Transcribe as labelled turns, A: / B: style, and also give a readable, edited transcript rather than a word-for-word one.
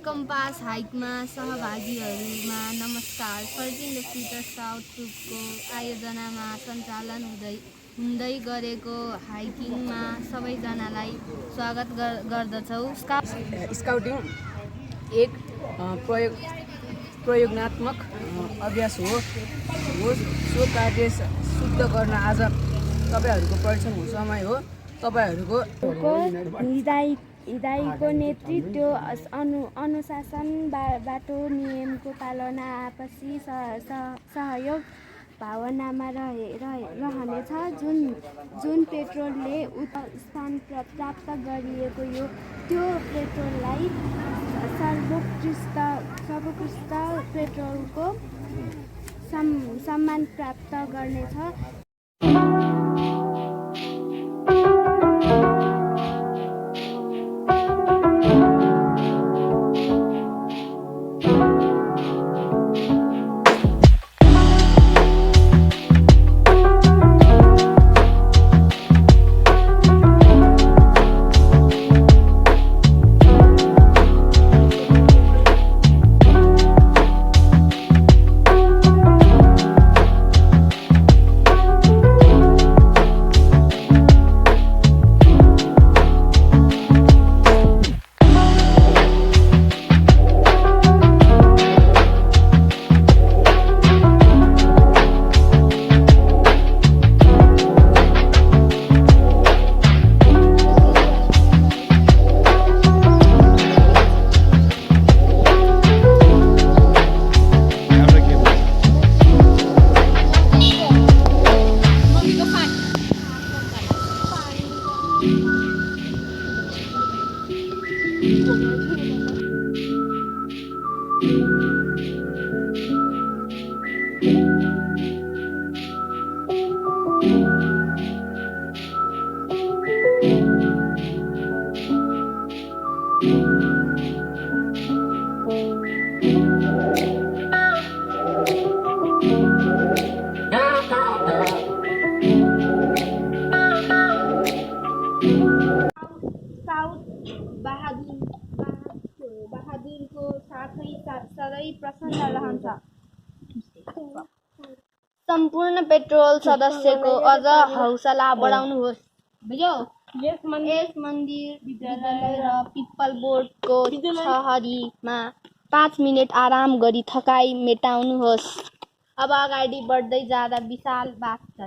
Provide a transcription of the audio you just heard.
A: Compass हाइकमा सहभागीहरूमा नमस्कार। Searching the future south ग्रुपको आयोजनामा सञ्चालन हुँदै गरेको हाइकिङमा सबैजनालाई स्वागत गर्दछौँ।
B: स्काउटिङ एक प्रयोगात्मक अभ्यास हो। सो कार्य सिद्ध गर्न आज तपाईहरूको परीक्षणको समय हो। तपाईहरूको
C: हिदायको नेतृत्व, अनुशासनबाट नियमको पालना, आपसी सहयोग भावनामा रहनेछ। जुन पेट्रोलले स्थान प्राप्त गरिएको त्यो पेट्रोललाई सर्वोत्कृष्ट पेट्रोलको सम्मान प्राप्त गर्नेछ। बहादुरको साथै सधैँ प्रसन्न रहन्छ। सम्पूर्ण पेट्रोल सदस्यको अझ हौसला बढाउनुहोस्। यस मन्दिर, विद्यालय र पिपल बोर्डको छहरीमा 5 मिनेट आराम गरी थकाइ मेटाउनुहोस्। अब अगाडि बढ्दै जाँदा विशाल बाघ छ।